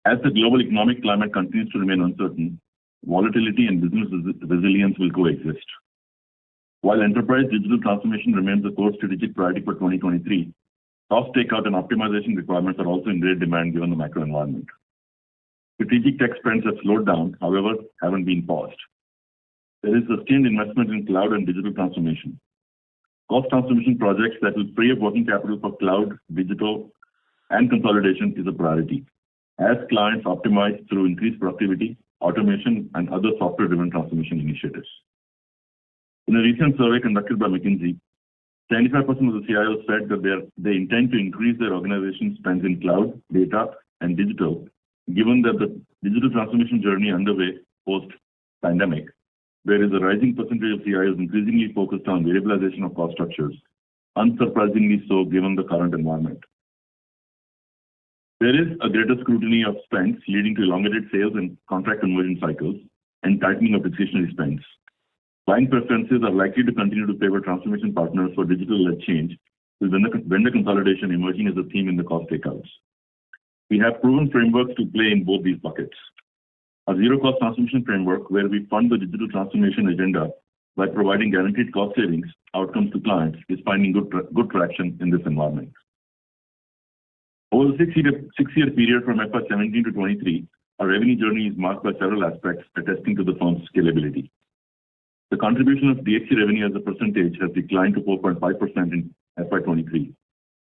As the global economic climate continues to remain uncertain, volatility and business resilience will coexist. While enterprise digital transformation remains a core strategic priority for 2023, cost takeout and optimization requirements are also in great demand given the macro environment. Strategic tech spends have slowed down, however, haven't been paused. There is sustained investment in cloud and digital transformation. Cost transformation projects that will free up working capital for cloud, digital, and consolidation is a priority, as clients optimize through increased productivity, automation, and other software-driven transformation initiatives. In a recent survey conducted by McKinsey, 75% of the CIOs said that they intend to increase their organization's spends in cloud, data, and digital, given that the digital transformation journey underway post-pandemic, there is a rising percentage of CIOs increasingly focused on variabilization of cost structures, unsurprisingly so given the current environment. There is a greater scrutiny of spends leading to elongated sales and contract conversion cycles and tightening of discretionary spends. Client preferences are likely to continue to favor transformation partners for digital-led change, with vendor consolidation emerging as a theme in the cost takeouts. We have proven frameworks to play in both these buckets. A zero-cost transformation framework, where we fund the digital transformation agenda by providing guaranteed cost savings outcomes to clients, is finding good traction in this environment. Over the six-year period from FY17 to 23, our revenue journey is marked by several aspects attesting to the firm's scalability. The contribution of DXC revenue as a percentage has declined to 4.5% in FY23.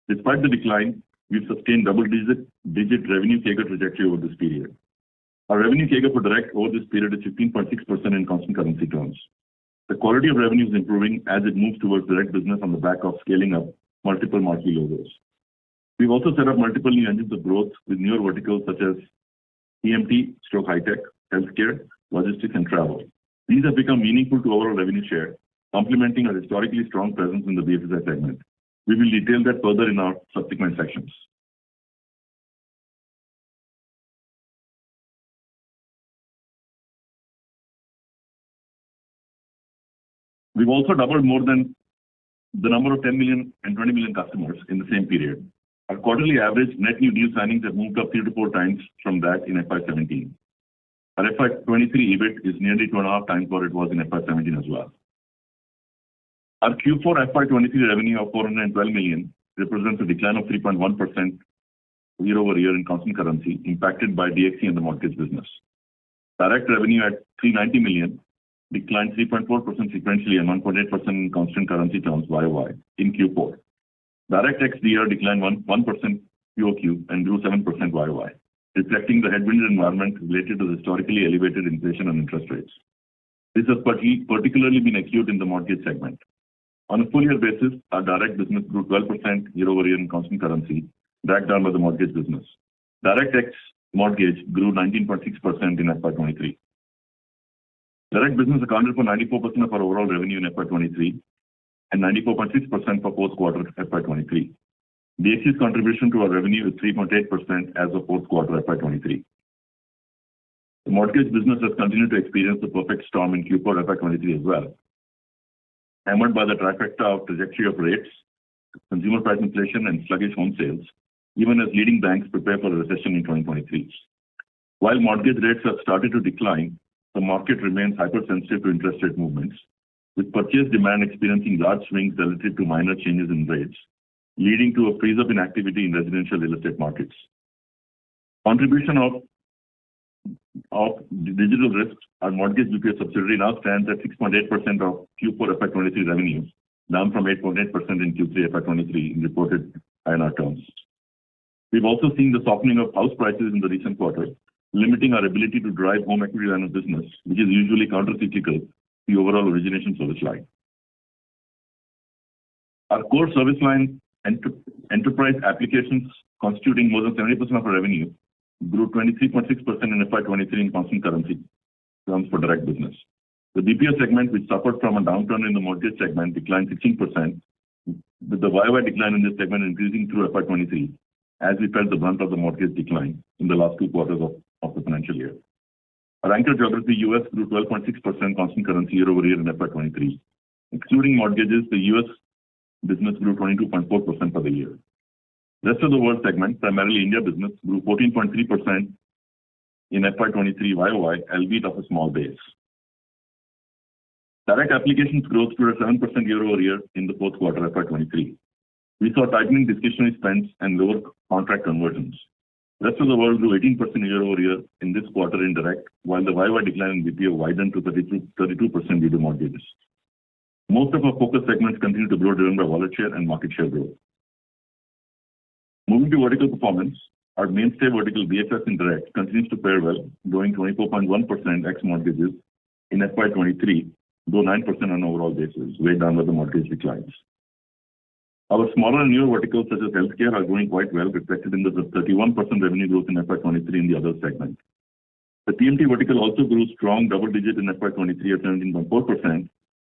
Despite the decline, we've sustained double-digit revenue CAGR trajectory over this period. Our revenue CAGR for direct over this period is 15.6% in constant currency terms. The quality of revenue is improving as it moves towards direct business on the back of scaling up multiple marquee logos. We've also set up multiple new engines of growth with newer verticals such as TMT/high-tech, healthcare, logistics, and travel. These have become meaningful to overall revenue share, complementing our historically strong presence in the BFSI segment. We will detail that further in our subsequent sections. We've also doubled more than the number of 10 million and 20 million customers in the same period. Our quarterly average net new deal signings have moved up 3 to 4 times from that in FY17. Our FY23 EBIT is nearly 2.5 times what it was in FY17 as well. Our Q4FY23 revenue of $412 million represents a decline of 3.1% year over year in constant currency, impacted by DXC and the mortgage business. Direct revenue at $390 million declined 3.4% sequentially and 1.8% in constant currency terms YOY in Q4. Direct XDR declined 1% QOQ and grew 7% YOY, reflecting the headwind environment related to the historically elevated inflation and interest rates. This has particularly been acute in the mortgage segment. On a full year basis, our direct business grew 12% year over year in constant currency, dragged down by the mortgage business. Direct X mortgage grew 19.6% in FY23. Direct business accounted for 94% of our overall revenue in FY23 and 94.6% for fourth quarter FY23. DXC's contribution to our revenue is 3.8% as of fourth quarter FY23. The mortgage business has continued to experience the perfect storm in Q4 FY23 as well, hammered by the trifecta of trajectory of rates, consumer price inflation, and sluggish home sales, even as leading banks prepare for a recession in 2023. While mortgage rates have started to decline, the market remains hypersensitive to interest rate movements, with purchase demand experiencing large swings relative to minor changes in rates, leading to a freeze-up in activity in residential real estate markets. Contribution of digital risk, our mortgage BPS subsidiary now stands at 6.8% of Q4 FY23 revenues, down from 8.8% in Q3 FY23 in reported INR terms. We've also seen the softening of house prices in the recent quarter, limiting our ability to drive home equity line of business, which is usually counter-cyclical to the overall origination service line. Our core service line, enterprise applications constituting more than 70% of our revenue, grew 23.6% in FY23 in constant currency terms for direct business. The BPS segment, which suffered from a downturn in the mortgage segment, declined 16%, with the YOY decline in this segment increasing through FY23, as we felt the brunt of the mortgage decline in the last 2 quarters of the financial year. Our anchor geography, US, grew 12.6% constant currency year over year in FY23. Excluding mortgages, the US business grew 22.4% for the year. Rest of the world segment, primarily India business, grew 14.3% in FY23 YOY, albeit of a small base. Direct applications growth stood at 7% year-over-year in the fourth quarter FY23. We saw tightening discretionary spends and lower contract conversions. Rest of the world grew 18% year-over-year in this quarter in direct, while the YOY decline in BPO widened to 32% due to mortgages. Most of our focus segments continue to grow, driven by wallet share and market share growth. Moving to vertical performance, our mainstay vertical BFS in direct continues to fare well, growing 24.1% ex mortgages in FY23, though 9% on an overall basis, weighed down by the mortgage declines. Our smaller and newer verticals such as healthcare are growing quite well, reflected in the 31% revenue growth in FY23 in the other segment. The TMT vertical also grew strong double-digit in FY23 at 17.4%,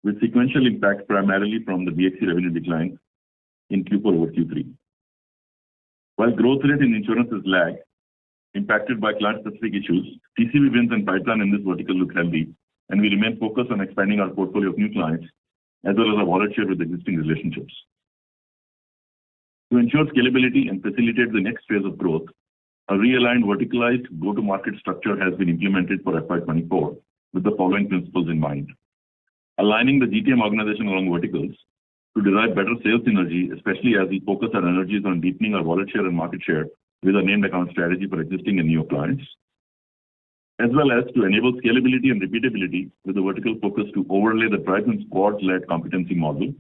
with sequential impact primarily from the DXC revenue decline in Q4 over Q3. While growth rate in insurance is lag, impacted by client-specific issues, TCV wins and pipeline in this vertical look healthy, and we remain focused on expanding our portfolio of new clients as well as our wallet share with existing relationships. To ensure scalability and facilitate the next phase of growth, a realigned verticalized go-to-market structure has been implemented for FY24 with the following principles in mind. Aligning the GTM organization along verticals to derive better sales synergy, especially as we focus our energies on deepening our wallet share and market share with a named account strategy for existing and new clients, as well as to enable scalability and repeatability with a vertical focus to overlay the tribes and squads-led competency model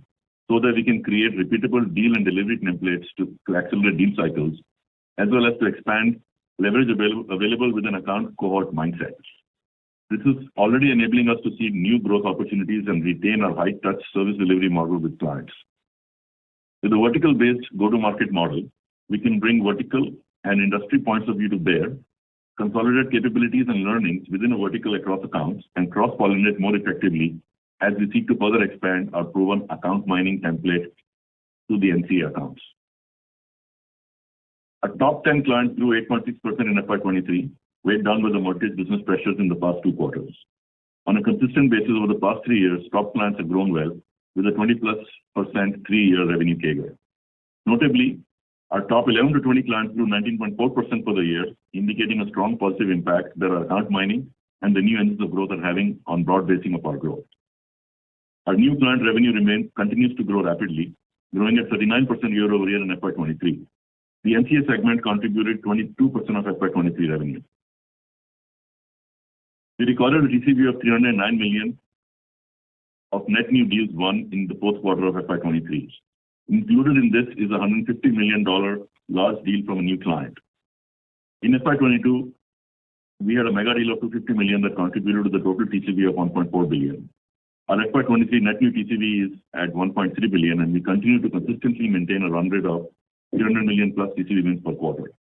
so that we can create repeatable deal and delivery templates to accelerate deal cycles, as well as to expand leverage available with an account cohort mindset. This is already enabling us to see new growth opportunities and retain our high-touch service delivery model with clients. With a vertical-based go-to-market model, we can bring vertical and industry points of view to bear, consolidate capabilities and learnings within a vertical across accounts, and cross-pollinate more effectively as we seek to further expand our proven account mining template to the NCA accounts. Our top 10 clients grew 8.6% in FY23, weighed down by the mortgage business pressures in the past 2 quarters. On a consistent basis over the past 3 years, top clients have grown well with a 20+% 3-year revenue CAGR. Notably, our top 11 to 20 clients grew 19.4% for the year, indicating a strong positive impact that our account mining and the new engines of growth are having on broad basing of our growth. Our new client revenue continues to grow rapidly, growing at 39% year-over-year in FY23. The NCA segment contributed 22% of FY23 revenue. We recorded a TCV of $309 million of net new deals won in the fourth quarter of FY23. Included in this is a $150 million large deal from a new client. In FY22, we had a mega deal of $250 million that contributed to the total TCV of $1.4 billion. Our FY23 net new TCV is at $1.3 billion, and we continue to consistently maintain a run rate of $300 million plus TCV wins per quarter.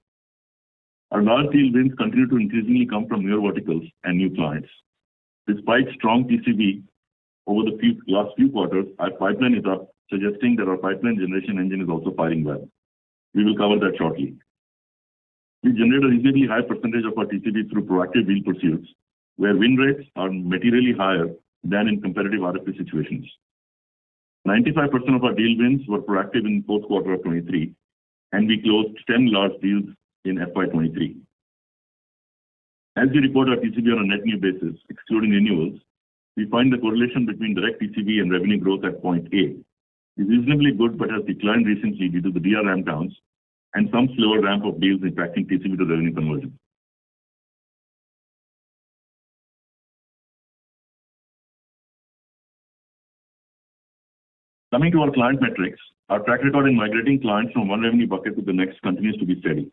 Our large deal wins continue to increasingly come from newer verticals and new clients. Despite strong TCV over the last few quarters, our pipeline is up, suggesting that our pipeline generation engine is also firing well. We will cover that shortly. We generate a reasonably high percentage of our TCV through proactive deal pursuits, where win rates are materially higher than in competitive RFP situations. 95% of our deal wins were proactive in the fourth quarter of 23, and we closed 10 large deals in FY23. As we report our TCV on a net new basis, excluding renewals, we find the correlation between direct TCV and revenue growth at point A is reasonably good but has declined recently due to the DR ramp downs and some slower ramp of deals impacting TCV to revenue conversion. Coming to our client metrics, our track record in migrating clients from one revenue bucket to the next continues to be steady.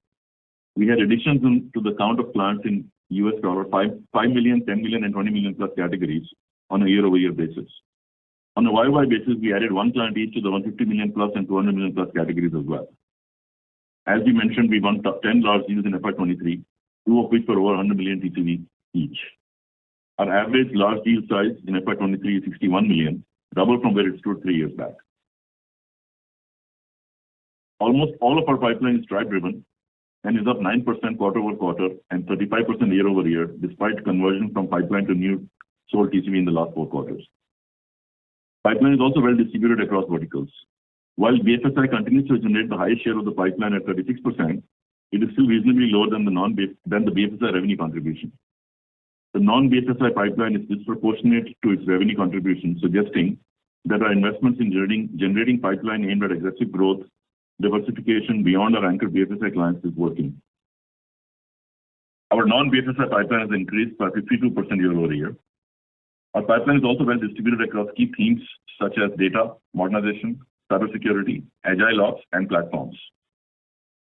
We had additions to the count of clients in $5 million, 10 million, and 20 million plus categories on a year-over-year basis. On a YOY basis, we added one client each to the 150 million plus and 200 million plus categories as well. As we mentioned, we won 10 large deals in FY23, 2 of which were over 100 million TCV each. Our average large deal size in FY23 is 61 million, double from where it stood 3 years back. Almost all of our pipeline is tribe-driven and is up 9% quarter-over-quarter and 35% year-over-year, despite conversion from pipeline to new sold TCV in the last 4 quarters. Pipeline is also well distributed across verticals. While BFSI continues to generate the highest share of the pipeline at 36%, it is still reasonably lower than the BFSI revenue contribution. The non-BFSI pipeline is disproportionate to its revenue contribution, suggesting that our investments in generating pipeline aimed at aggressive growth, diversification beyond our anchor BFSI clients is working. Our non-BFSI pipeline has increased by 52% year-over-year. Our pipeline is also well distributed across key themes such as data, modernization, cybersecurity, agile ops, and platforms.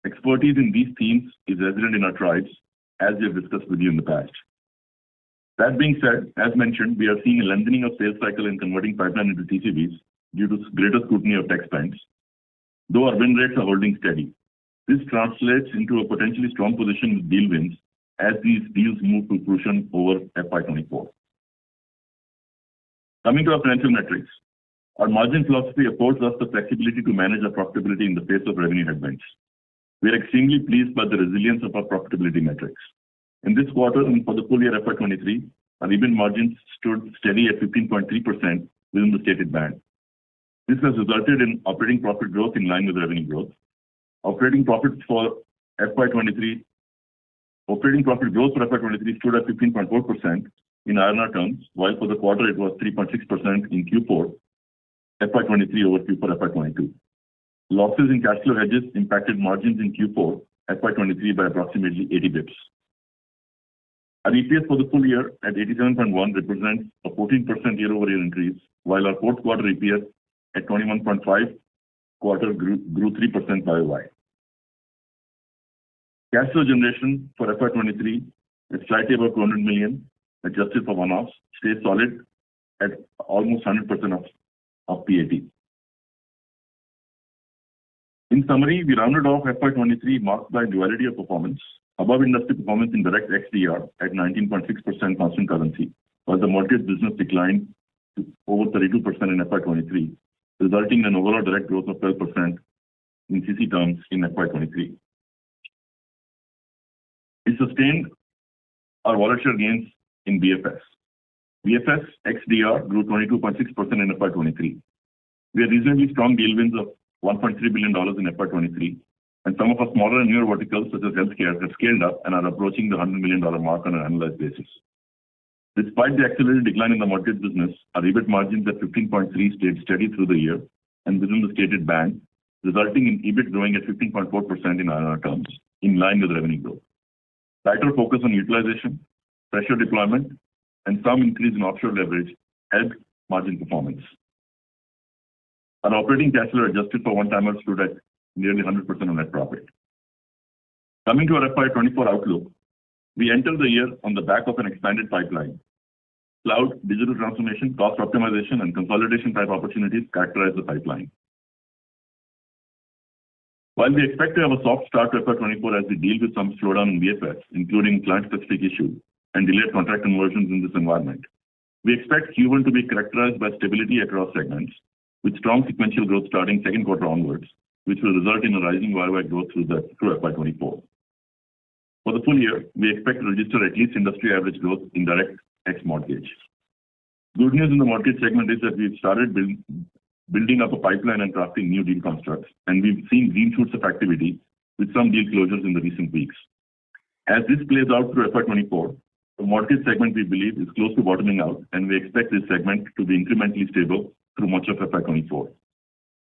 Expertise in these themes is resident in our tribes, as we have discussed with you in the past. That being said, as mentioned, we are seeing a lengthening of sales cycle in converting pipeline into TCVs due to greater scrutiny of tech spends, though our win rates are holding steady. This translates into a potentially strong position with deal wins as these deals move to fruition over FY24. Coming to our financial metrics, our margin philosophy affords us the flexibility to manage our profitability in the face of revenue headwinds. We are extremely pleased by the resilience of our profitability metrics. In this quarter and for the full year FY23, our EBIT margins stood steady at 15.3% within the stated band. This has resulted in operating profit growth in line with revenue growth. Operating profit growth for FY23 stood at 15.4% in INR terms, while for the quarter it was 3.6% in Q4 FY23 over Q4 FY22. Losses in cash flow hedges impacted margins in Q4 FY23 by approximately 80 bips. Our EPS for the full year at 87.1 represents a 14% year-over-year increase, while our fourth quarter EPS at 21.5 grew 3% YOY. Cash flow generation for FY23 is slightly above 200 million, adjusted for one-offs, stays solid at almost 100% of PAT. In summary, we rounded off FY23 marked by duality of performance, above industry performance in direct XDR at 19.6% constant currency, while the mortgage business declined to over 32% in FY23, resulting in an overall direct growth of 12% in CC terms in FY23. We sustained our wallet share gains in BFS. BFS XDR grew 22.6% in FY23. We had reasonably strong deal wins of $1.3 billion in FY23, and some of our smaller and newer verticals such as healthcare have scaled up and are approaching the $100 million mark on an annualized basis. Despite the accelerated decline in the mortgage business, our EBIT margins at 15.3 stayed steady through the year and within the stated band, resulting in EBIT growing at 15.4% in INR terms, in line with revenue growth. Tighter focus on utilization, pressure deployment, and some increase in offshore leverage helped margin performance. Our operating cash flow adjusted for one-timers stood at nearly 100% of net profit. Coming to our FY24 outlook, we enter the year on the back of an expanded pipeline. Cloud, digital transformation, cost optimization, and consolidation type opportunities characterize the pipeline. While we expect to have a soft start to FY24 as we deal with some slowdown in BFS, including client-specific issues and delayed contract conversions in this environment, we expect Q1 to be characterized by stability across segments, with strong sequential growth starting second quarter onwards, which will result in a rising YOY growth through FY24. For the full year, we expect to register at least industry average growth in direct X mortgage. Good news in the mortgage segment is that we've started building up a pipeline and crafting new deal constructs, and we've seen green shoots of activity with some deal closures in the recent weeks. As this plays out through FY24, the mortgage segment we believe is close to bottoming out, and we expect this segment to be incrementally stable through much of FY24.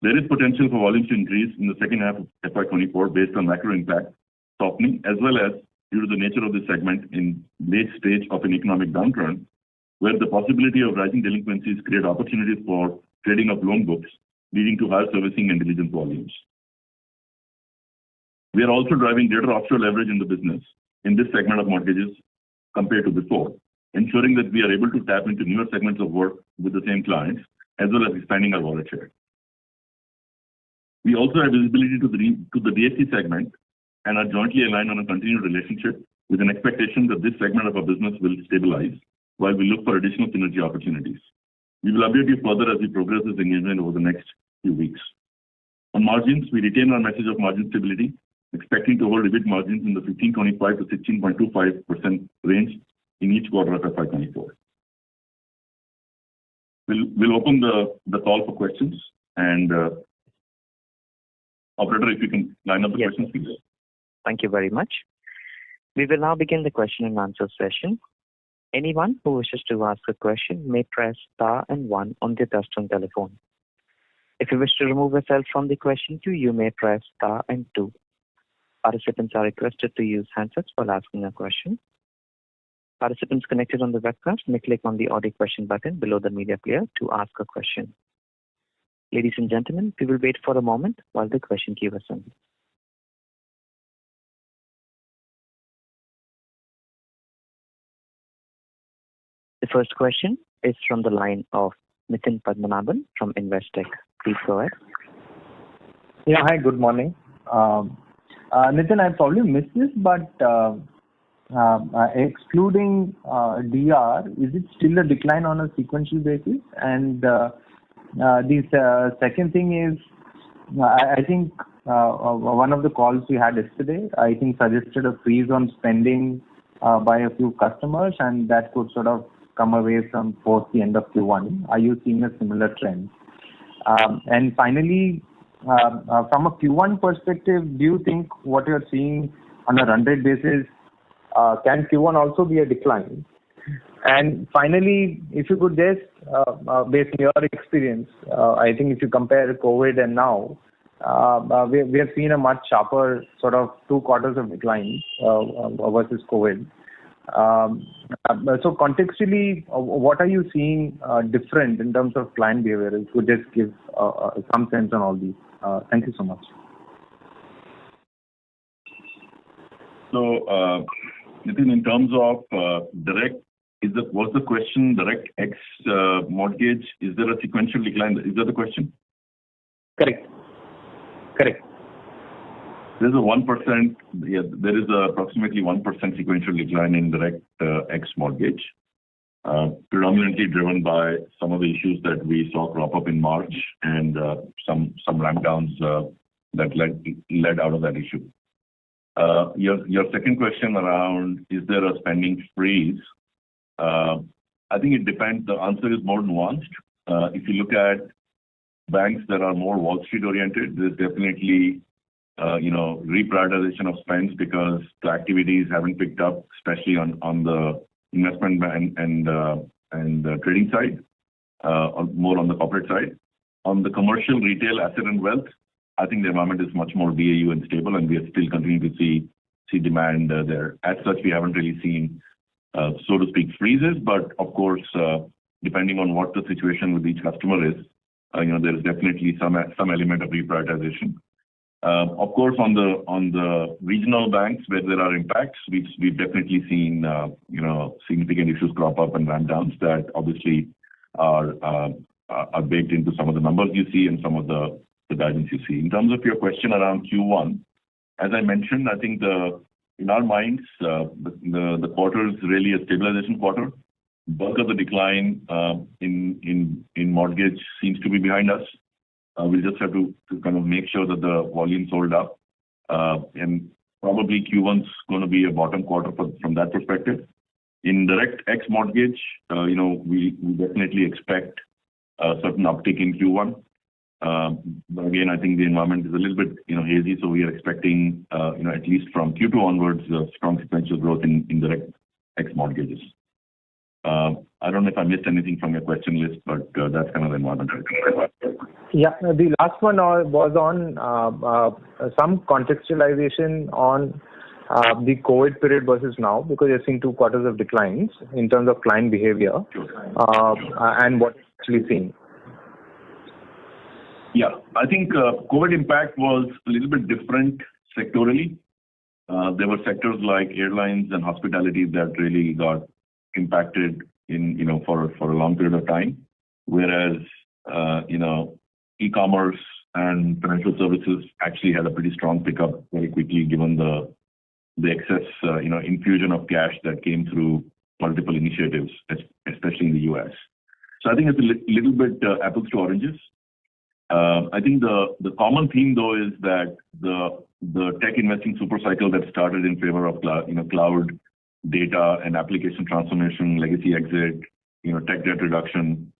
There is potential for volumes to increase in the second half of FY24 based on macro impact softening, as well as due to the nature of this segment in late stage of an economic downturn, where the possibility of rising delinquencies create opportunities for trading of loan books, leading to higher servicing and diligence volumes. We are also driving greater offshore leverage in the business in this segment of mortgages compared to before, ensuring that we are able to tap into newer segments of work with the same clients, as well as expanding our wallet share. We also have visibility to the DSC segment and are jointly aligned on a continued relationship with an expectation that this segment of our business will stabilize while we look for additional synergy opportunities. We will update you further as we progress this engagement over the next few weeks. On margins, we retain our message of margin stability, expecting to hold EBIT margins in the 15.25 to 16.25% range in each quarter of FY24. We'll open the call for questions, and operator, if you can line up the questions, please. Thank you very much. We will now begin the question and answer session. Anyone who wishes to ask a question may press star and one on their touchtone telephone. If you wish to remove yourself from the question queue, you may press star and two. Participants are requested to use handsets while asking a question. Participants connected on the webcast may click on the audio question button below the media player to ask a question. Ladies and gentlemen, we will wait for a moment while the question queue assembles. The first question is from the line of Nitin Padmanabhan from Investec. Please go ahead. Yeah, hi, good morning. Nitin, I probably missed this, but excluding DR, is it still a decline on a sequential basis? And the second thing is, I think one of the calls we had yesterday, I think suggested a freeze on spending by a few customers, and that could sort of come away from post the end of Q1. Are you seeing a similar trend? And finally, from a Q1 perspective, do you think what you're seeing on a run rate basis, can Q1 also be a decline? And finally, if you could just, based on your experience, I think if you compare COVID and now, we have seen a much sharper sort of 2 quarters of decline versus COVID. So contextually, what are you seeing different in terms of client behavior? If you could just give some sense on all these. Thank you so much. So, Nitin, in terms of direct, was the question direct X mortgage? Is there a sequential decline? Is that the question? Correct. There's a 1%. Yeah, there is approximately 1% sequential decline in direct X mortgage, predominantly driven by some of the issues that we saw crop up in March and some ramp downs that led out of that issue. Your second question around, is there a spending freeze? I think it depends. The answer is more nuanced. If you look at banks that are more Wall Street oriented, there's definitely reprioritization of spends because the activities haven't picked up, especially on the investment and trading side, more on the corporate side. On the commercial, retail, asset and wealth, I think the environment is much more BAU and stable, and we are still continuing to see demand there. As such, we haven't really seen, so to speak, freezes, but of course, depending on what the situation with each customer is, there is definitely some element of reprioritization. Of course, on the regional banks where there are impacts, we've definitely seen significant issues crop up and ramp downs that obviously are baked into some of the numbers you see and some of the guidance you see. In terms of your question around Q1, as I mentioned, I think in our minds the quarter is really a stabilization quarter. Bulk of the decline in mortgage seems to be behind us. We'll just have to kind of make sure that the volumes hold up. And probably Q1's going to be a bottom quarter from that perspective. In direct X mortgage, we definitely expect a certain uptick in Q1. But again, I think the environment is a little bit hazy, so we are expecting at least from Q2 onwards strong sequential growth in direct X mortgages. I don't know if I missed anything from your question list, but that's kind of the environment. Yeah, the last one was on some contextualization on the COVID period versus now, because you're seeing 2 quarters of declines in terms of client behavior, and what you're actually seeing. Yeah, I think COVID impact was a little bit different sectorally. There were sectors like airlines and hospitality that really got impacted for a long period of time, whereas e-commerce and financial services actually had a pretty strong pickup very quickly given the excess infusion of cash that came through multiple initiatives, especially in the US. So I think it's a little bit apples to oranges. I think the common theme though is that the tech investing super cycle that started in favor of cloud data and application transformation, legacy exit, tech debt reduction,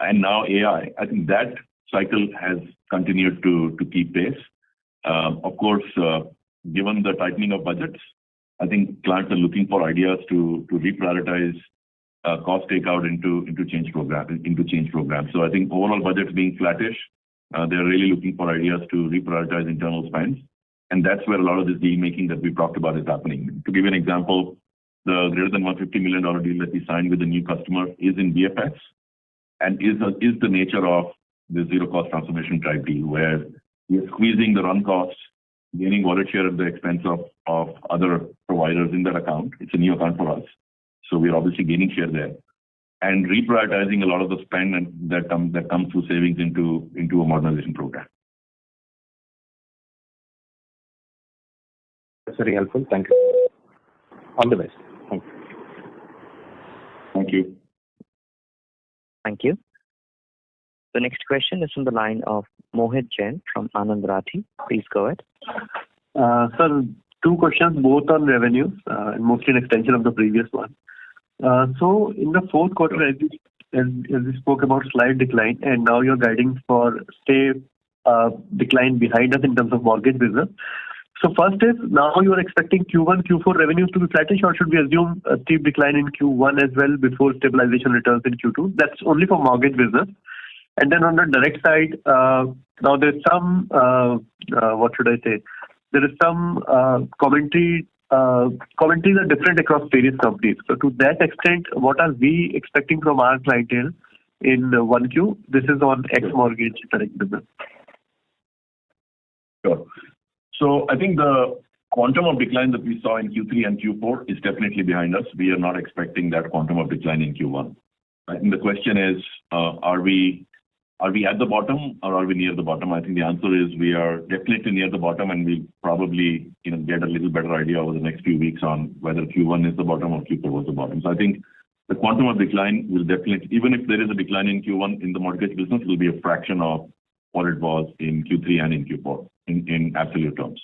and now AI. I think that cycle has continued to keep pace. Of course, given the tightening of budgets, I think clients are looking for ideas to reprioritize cost takeout into change programs. So I think overall budgets being flattish, they're really looking for ideas to reprioritize internal spends. And that's where a lot of this deal making that we talked about is happening. To give you an example, the greater than $150 million deal that we signed with a new customer is in BFS and is the nature of the zero cost transformation type deal where we're squeezing the run costs, gaining wallet share at the expense of other providers in that account. It's a new account for us. So we're obviously gaining share there and reprioritizing a lot of the spend that comes through savings into a modernization program. That's very helpful. Thank you. All the best. Thank you. Thank you. Thank you. The next question is from the line of Mohit Jain from Anand Rathi. Please go ahead. Sir, two questions, both on revenues, and mostly an extension of the previous one. So in the fourth quarter, as you spoke about slight decline, and now you're guiding for decline behind us in terms of mortgage business. So first is, now you are expecting Q1, Q4 revenues to be flattish, or should we assume a steep decline in Q1 as well before stabilization returns in Q2? That's only for mortgage business. And then on the direct side, now there's some, what should I say? There is some commentaries are different across various companies. So to that extent, what are we expecting from our clientele in 1Q? This is on ex-mortgage direct business. Sure. So I think the quantum of decline that we saw in Q3 and Q4 is definitely behind us. We are not expecting that quantum of decline in Q1. I think the question is, are we at the bottom or are we near the bottom? I think the answer is we are definitely near the bottom, and we'll probably get a little better idea over the next few weeks on whether Q1 is the bottom or Q4 was the bottom. So I think the quantum of decline will definitely, even if there is a decline in Q1 in the mortgage business, it will be a fraction of what it was in Q3 and in Q4 in absolute terms.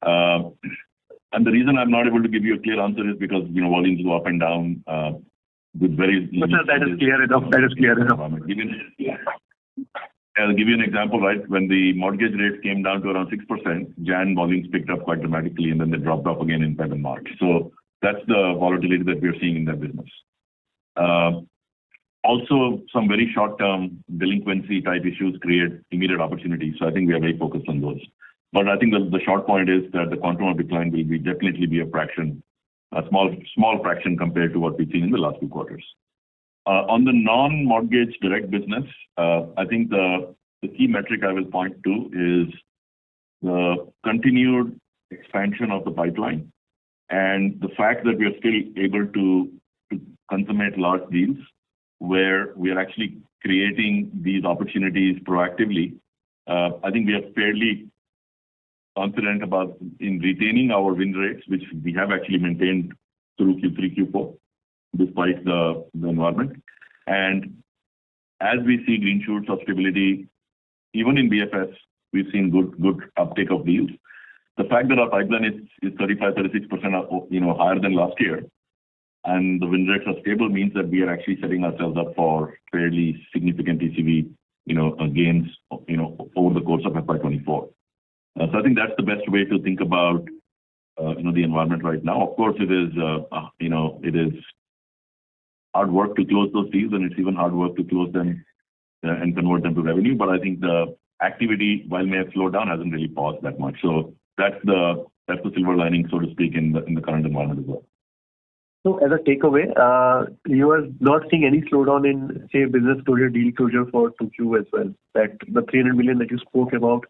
And the reason I'm not able to give you a clear answer is because volumes go up and down with very. But sir, that is clear enough. That is clear enough. I'll give you an example, right? When the mortgage rate came down to around 6%, Jan volumes picked up quite dramatically, and then they dropped off again in February and March. So that's the volatility that we're seeing in that business. Also, some very short-term delinquency type issues create immediate opportunities. So I think we are very focused on those. But I think the short point is that the quantum of decline will definitely be a fraction, a small fraction compared to what we've seen in the last 2 quarters. On the non-mortgage direct business, I think the key metric I will point to is the continued expansion of the pipeline and the fact that we are still able to consummate large deals where we are actually creating these opportunities proactively. I think we are fairly confident about in retaining our win rates, which we have actually maintained through Q3, Q4, despite the environment. And as we see green shoots of stability, even in BFS, we've seen good uptake of deals. The fact that our pipeline is 35-36% higher than last year, and the win rates are stable means that we are actually setting ourselves up for fairly significant TCV gains over the course of FY24. So I think that's the best way to think about the environment right now. Of course, it is hard work to close those deals, and it's even hard work to close them and convert them to revenue. But I think the activity, while may have slowed down, hasn't really paused that much. So that's the silver lining, so to speak, in the current environment as well. So as a takeaway, you are not seeing any slowdown in, say, business closure, deal closure for 2Q as well, that the 300 million that you spoke about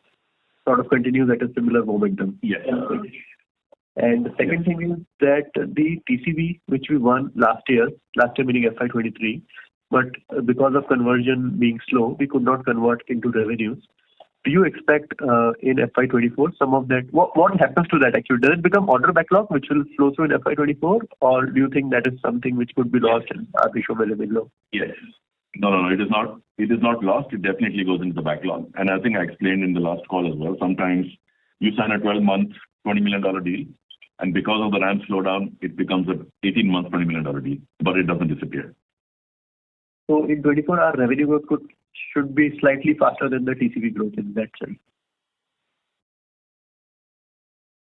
sort of continues at a similar momentum. Yes. And the second thing is that the TCV, which we won last year meaning FY23, but because of conversion being slow, we could not convert into revenues. Do you expect in FY24 some of that? What happens to that actually? Does it become order backlog, which will flow through in FY24, or do you think that is something which could be lost and be shown very below? Yes. No, it is not. It is not lost. It definitely goes into the backlog. And I think I explained in the last call as well. Sometimes you sign a 12-month, $20 million deal, and because of the ramp slowdown, it becomes an 18-month, $20 million deal, but it doesn't disappear. So in 24, our revenue growth should be slightly faster than the TCV growth in that sense.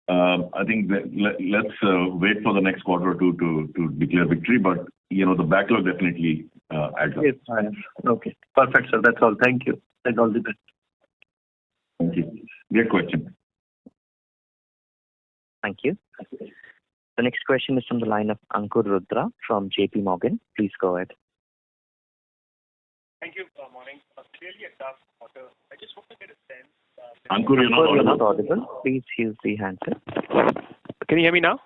I think that let's wait for the next quarter or two to declare victory. But the backlog definitely adds up. Yes. Okay. Perfect, sir. That's all. Thank you. And all the best. Thank you. Great question. Thank you. The next question is from the line of Ankur Rudra from JP Morgan. Please go ahead. Thank you. Morning. Clearly a tough quarter. I just want to get a sense. Ankur, you're not audible. Please use the handset. Can you hear me now?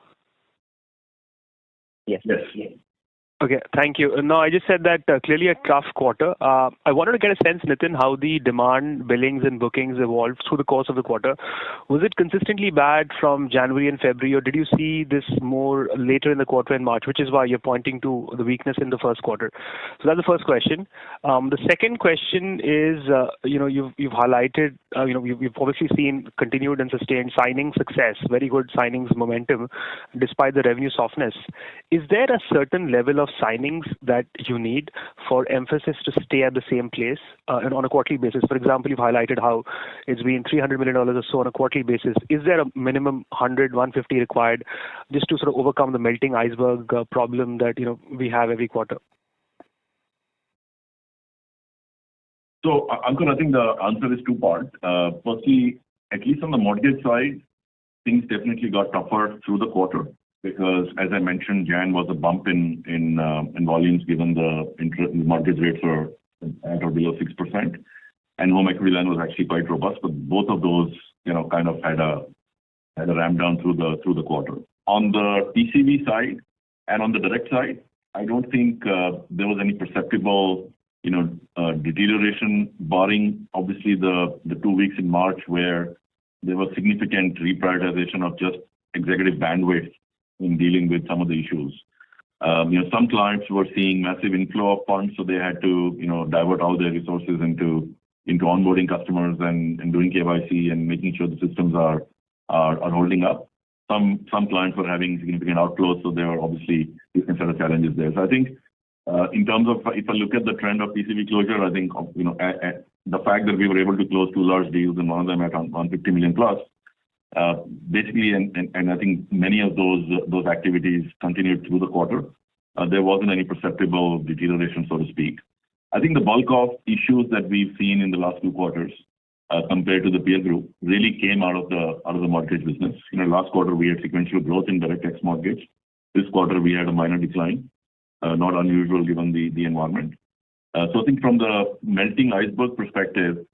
Yes. Okay, thank you. No, I just said that clearly a tough quarter. I wanted to get a sense, Nitin, how the demand, billings, and bookings evolved through the course of the quarter. Was it consistently bad from January and February, or did you see this more later in the quarter in March, which is why you're pointing to the weakness in the first quarter? So that's the first question. The second question is, you've highlighted, you've obviously seen continued and sustained signing success, very good signings momentum, despite the revenue softness. Is there a certain level of signings that you need for Mphasis to stay at the same place and on a quarterly basis? For example, you've highlighted how it's been $300 million or so on a quarterly basis. Is there a minimum 100, 150 required just to sort of overcome the melting iceberg problem that we have every quarter? So, Ankur, I think the answer is two-part. Firstly, at least on the mortgage side, things definitely got tougher through the quarter. Because, as I mentioned, Jan was a bump in volumes given the mortgage rates are at or below 6%, and home equity line was actually quite robust. But both of those, kind of had a ramp down through the quarter. On the TCV side and on the direct side, I don't think there was any perceptible, deterioration, barring obviously the 2 weeks in March where there was significant reprioritization of just executive bandwidth in dealing with some of the issues. Some clients were seeing massive inflow of funds, so they had to, divert all their resources into onboarding customers and doing KYC and making sure the systems are holding up. Some clients were having significant outflows, so there were obviously different set of challenges there. So I think in terms of if I look at the trend of TCV closure, I think the fact that we were able to close 2 large deals and one of them at 150 million plus. Basically, and I think many of those activities continued through the quarter. There wasn't any perceptible deterioration, so to speak. I think the bulk of issues that we've seen in the last 2 quarters, compared to the peer group, really came out of the mortgage business. Last quarter we had sequential growth in direct X mortgage. This quarter we had a minor decline, not unusual given the environment. So I think from the melting iceberg perspective,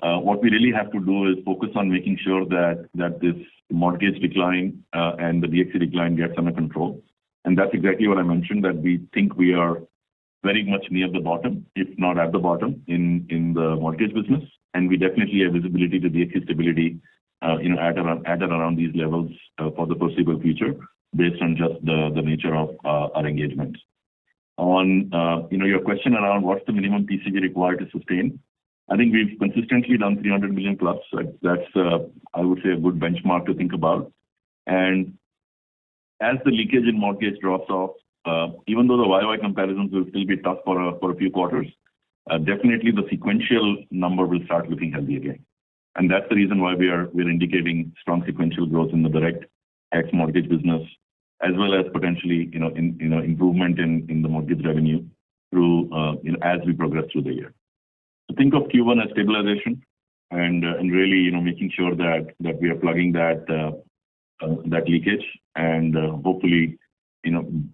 what we really have to do is focus on making sure that this mortgage decline and the DXC decline gets under control. And that's exactly what I mentioned, that we think we are very much near the bottom, if not at the bottom, in the mortgage business. And we definitely have visibility to DXC stability, at around these levels for the foreseeable future, based on just the nature of our engagements. On your question around what's the minimum TCV required to sustain, I think we've consistently done 300 million plus. That's I would say a good benchmark to think about. And as the leakage in mortgage drops off, even though the YY comparisons will still be tough for a few quarters, definitely the sequential number will start looking healthy again. And that's the reason why we're indicating strong sequential growth in the direct X mortgage business, as well as potentially improvement in the mortgage revenue through as we progress through the year. So think of Q1 as stabilization and really making sure that we are plugging that leakage and hopefully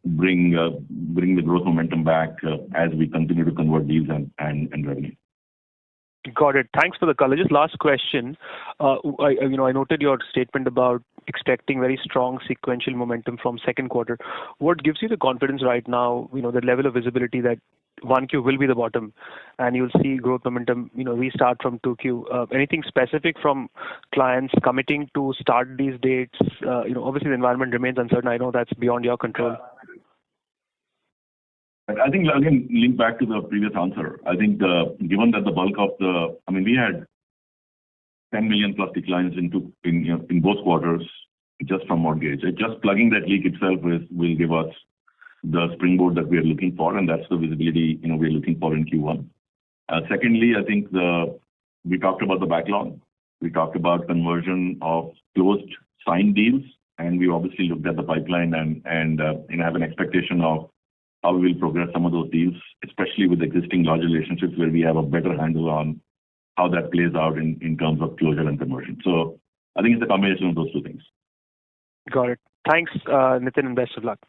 bring the growth momentum back as we continue to convert deals and revenue. Got it. Thanks for the color. Just last question. I noted your statement about expecting very strong sequential momentum from second quarter. What gives you the confidence right now, the level of visibility that 1Q will be the bottom and you'll see growth momentum, restart from 2Q? Anything specific from clients committing to start these dates? Obviously the environment remains uncertain. I know that's beyond your control. I think, again, link back to the previous answer. I think given that the bulk of we had 10 million plus declines in both quarters just from mortgage. Just plugging that leak itself will give us the springboard that we are looking for, and that's the visibility we're looking for in Q1. Secondly, I think we talked about the backlog. We talked about conversion of closed signed deals, and we obviously looked at the pipeline and have an expectation of how we will progress some of those deals, especially with existing large relationships where we have a better handle on how that plays out in terms of closure and conversion. So I think it's a combination of those two things. Got it. Thanks, Nitin, and best of luck.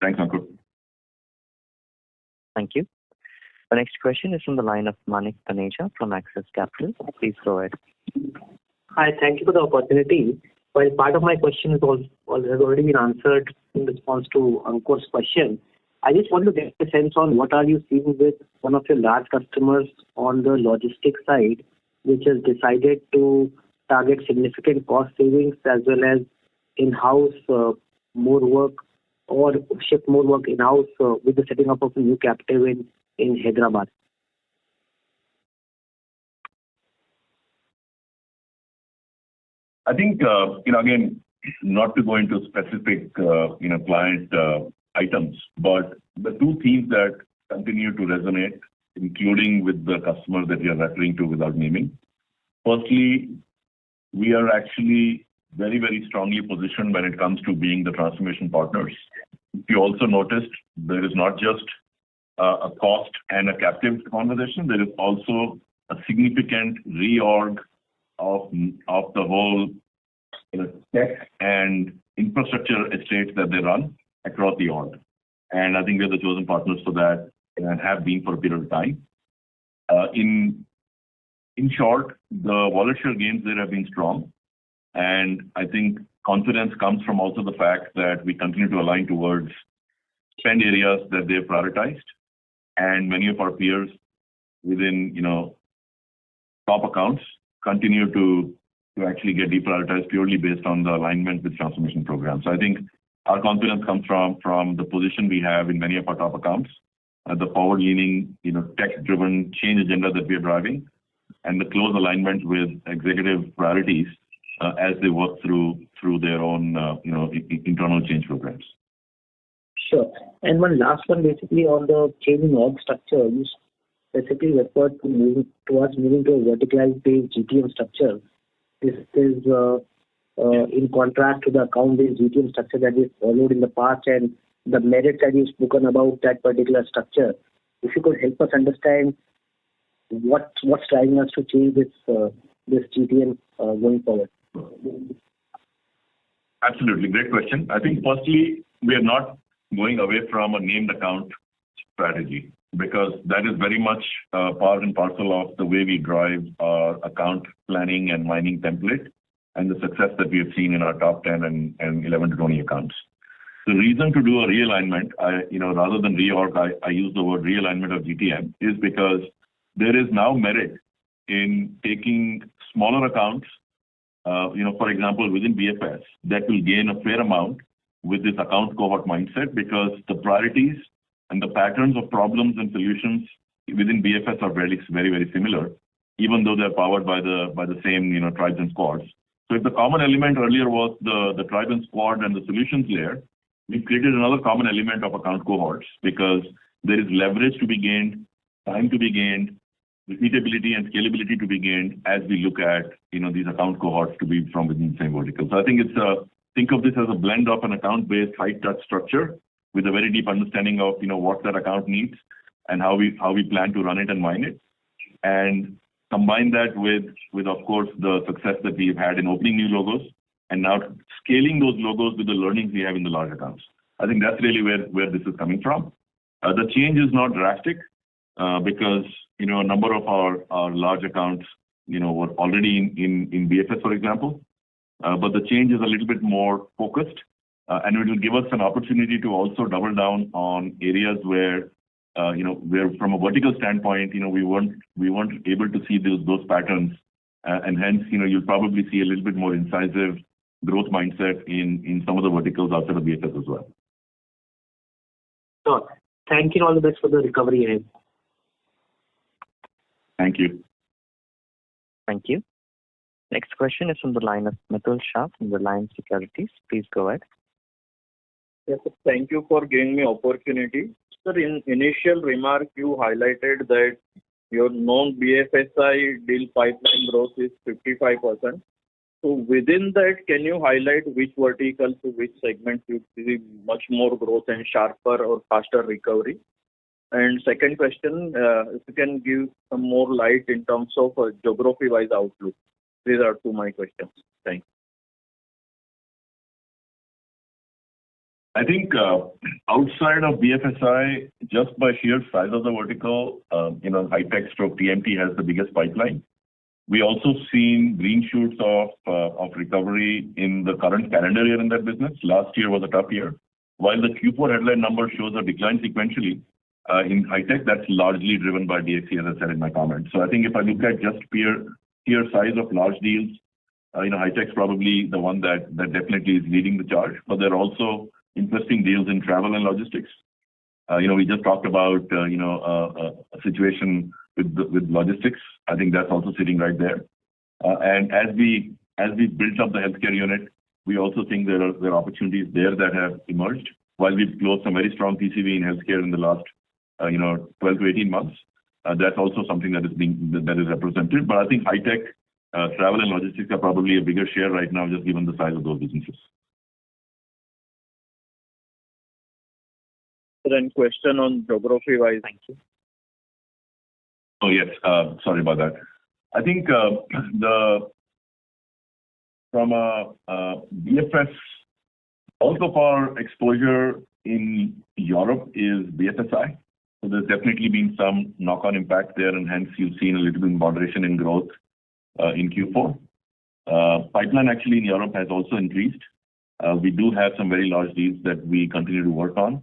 Thanks, Ankur. Thank you. The next question is from the line of Manik Taneja from Axis Capital. Please go ahead. Hi, thank you for the opportunity. While part of my question has already been answered in response to Ankur's question, I just want to get a sense on what are you seeing with one of your large customers on the logistics side, which has decided to target significant cost savings as well as in-house more work or shift more work in-house with the setting up of a new captive in Hyderabad. I think, again, not to go into specific, client items, but the two themes that continue to resonate, including with the customer that we are referring to without naming. Firstly, we are actually very, very strongly positioned when it comes to being the transformation partners. If you also noticed, there is not just a cost and a captive conversation, there is also a significant reorg of the whole tech and infrastructure estates that they run across the org. And I think we're the chosen partners for that and have been for a period of time. In short, the wallet share gains there have been strong. And I think confidence comes from also the fact that we continue to align towards spend areas that they've prioritized. And many of our peers within, top accounts continue to actually get deprioritized purely based on the alignment with transformation programs. So I think our confidence comes from the position we have in many of our top accounts, the forward-leaning, tech-driven change agenda that we are driving, and the close alignment with executive priorities as they work through their own, internal change programs. Sure. And one last one, basically on the change in org structure, you specifically referred to moving to a verticalized-based GTM structure. This is in contrast to the account-based GTM structure that we've followed in the past and the merits that you've spoken about that particular structure. If you could help us understand what's driving us to change this GTM going forward. Absolutely. Great question. I think firstly, we are not going away from a named account strategy because that is very much part and parcel of the way we drive our account planning and mining template and the success that we have seen in our top 10 and 11 to 20 accounts. The reason to do a realignment, rather than reorg, I use the word realignment of GTM, is because there is now merit in taking smaller accounts, for example, within BFS, that will gain a fair amount with this account cohort mindset because the priorities and the patterns of problems and solutions within BFS are very, very, very similar, even though they're powered by the same, tribes and squads. So if the common element earlier was the tribe and squad and the solutions layer, we've created another common element of account cohorts because there is leverage to be gained, time to be gained, repeatability and scalability to be gained as we look at, these account cohorts to be from within the same vertical. So I think think of this as a blend of an account-based high-touch structure with a very deep understanding of, what that account needs and how we plan to run it and mine it. And combine that with of course, the success that we've had in opening new logos and now scaling those logos with the learnings we have in the large accounts. I think that's really where this is coming from. The change is not drastic because, a number of our large accounts, were already in BFS, for example. But the change is a little bit more focused and it will give us an opportunity to also double down on areas where, where from a vertical standpoint, we weren't able to see those patterns. And hence, you'll probably see a little bit more incisive growth mindset in some of the verticals outside of BFS as well. Sure. Thank you. All the best for the recovery ahead. Thank you. Thank you. Next question is from the line of Mitul Shah from Reliance Securities. Please go ahead. Yes, sir. Thank you for giving me opportunity. Sir, in initial remark, you highlighted that your non-BFSI deal pipeline growth is 55%. So within that, can you highlight which verticals to which segments you see much more growth and sharper or faster recovery? And second question, if you can give some more light in terms of geography-wise outlook. These are two my questions. Thanks. I think outside of BFSI, just by sheer size of the vertical, high-tech stroke TMT has the biggest pipeline. We also seen green shoots of recovery in the current calendar year in that business. Last year was a tough year. While the Q4 headline number shows a decline sequentially in high-tech, that's largely driven by DXC, as I said in my comments. So I think if I look at just sheer size of large deals, high-tech's probably the one that definitely is leading the charge. But there are also interesting deals in travel and logistics. We just talked about a situation with logistics. I think that's also sitting right there. And as we built up the healthcare unit, we also think there are opportunities there that have emerged. While we've closed some very strong TCV in healthcare in the last 12 to 18 months, that's also something that is represented. But I think high-tech, travel and logistics are probably a bigger share right now, just given the size of those businesses. Then question on geography-wise. Thank you. Oh, yes. Sorry about that. I think from a BFS, also of our exposure in Europe is BFSI. So there's definitely been some knock-on impact there, and hence you've seen a little bit of moderation in growth in Q4. Pipeline actually in Europe has also increased. We do have some very large deals that we continue to work on.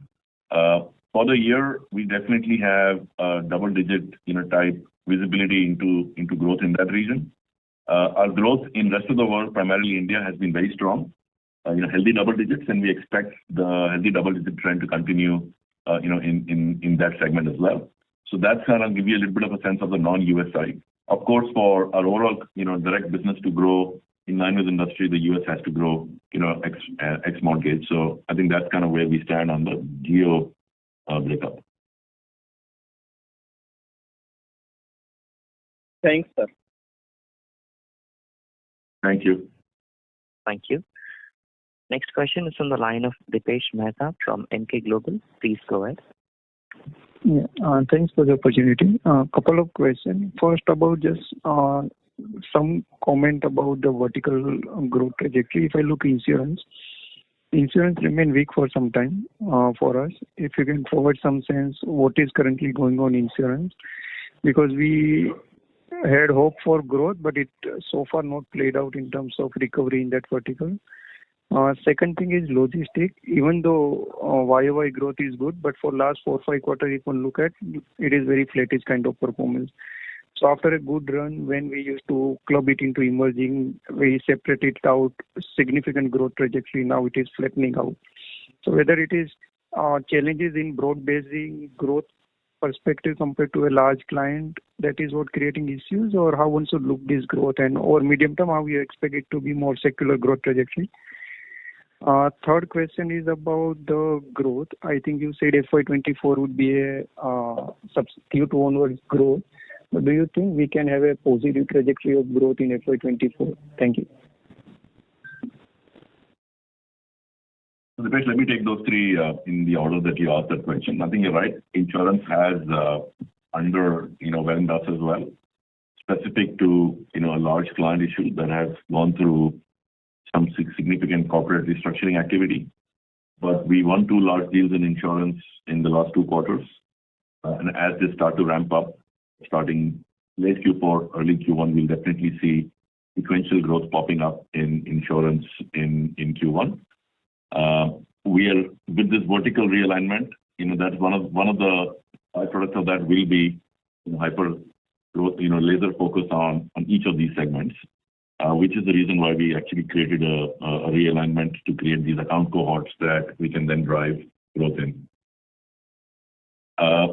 For the year, we definitely have double-digit type visibility into growth in that region. Our growth in rest of the world, primarily India, has been very strong. Healthy double digits, and we expect the healthy double-digit trend to continue in that segment as well. So that's kind of give you a little bit of a sense of the non-US side. Of course, for our overall direct business to grow in line with industry, the US has to grow X mortgage. So I think that's kind of where we stand on the geo breakup. Thanks, sir. Thank you. Thank you. Next question is from the line of Dipesh Mehta from Emkay Global. Please go ahead. Yeah, thanks for the opportunity. Couple of questions. First, about just some comment about the vertical growth trajectory. If I look insurance remain weak for some time for us. If you can provide some sense what is currently going on in insurance, because we had hope for growth, but it so far not played out in terms of recovery in that vertical. Second thing is logistics. Even though YOY growth is good, but for last 4-5 quarters, if one look at, it is very flattish kind of performance. So after a good run, when we used to club it into emerging, we separated out significant growth trajectory. Now it is flattening out. So whether it is challenges in broad-basing growth perspective compared to a large client, that is what creating issues, or how one should look this growth, and over medium term, how you expect it to be more secular growth trajectory. Third question is about the growth. I think you said FY24 would be a substitute onwards growth. But do you think we can have a positive trajectory of growth in FY24? Thank you. So Dipesh, let me take those three in the order that you asked that question. I think you're right. Insurance has underwhelmed us as well, specific to a large client issue that has gone through some significant corporate restructuring activity. But we won 2 large deals in insurance in the last 2 quarters. And as they start to ramp up, starting late Q4, early Q1, we'll definitely see sequential growth popping up in insurance in Q1. We are with this vertical realignment. That's one of the byproducts of that will be hyper growth, laser focus on each of these segments, which is the reason why we actually created a realignment to create these account cohorts that we can then drive growth in.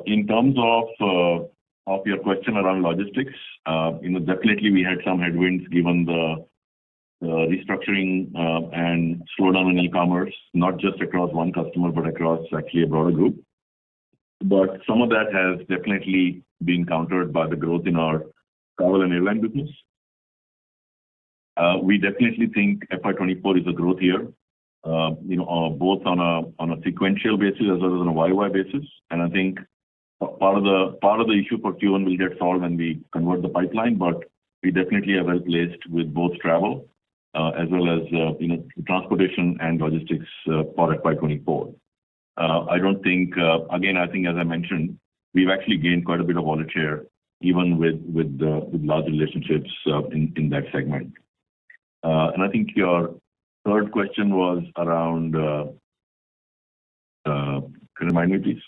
In terms of your question around logistics, definitely we had some headwinds given the restructuring and slowdown in e-commerce, not just across one customer, but across actually a broader group. But some of that has definitely been countered by the growth in our travel and airline business. We definitely think FY24 is a growth year, both on a sequential basis as well as on a YY basis. And I think part of the issue for Q1 will get solved when we convert the pipeline, but we definitely are well placed with both travel as well as transportation and logistics for FY24. I don't think, again, I think as I mentioned, we've actually gained quite a bit of wallet share, even with large relationships in that segment. And I think your third question was around, can you remind me, please?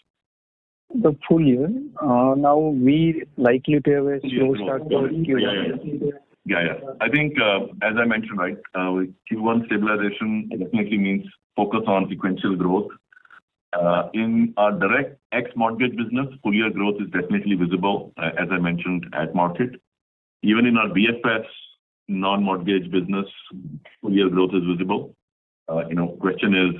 The full year. Now we likely to have a slow start for Q1. Yeah. I think, as I mentioned, right, Q1 stabilization definitely means focus on sequential growth. In our direct ex-mortgage business, full year growth is definitely visible, as I mentioned, at market. Even in our BFS non-mortgage business, full year growth is visible. Question is,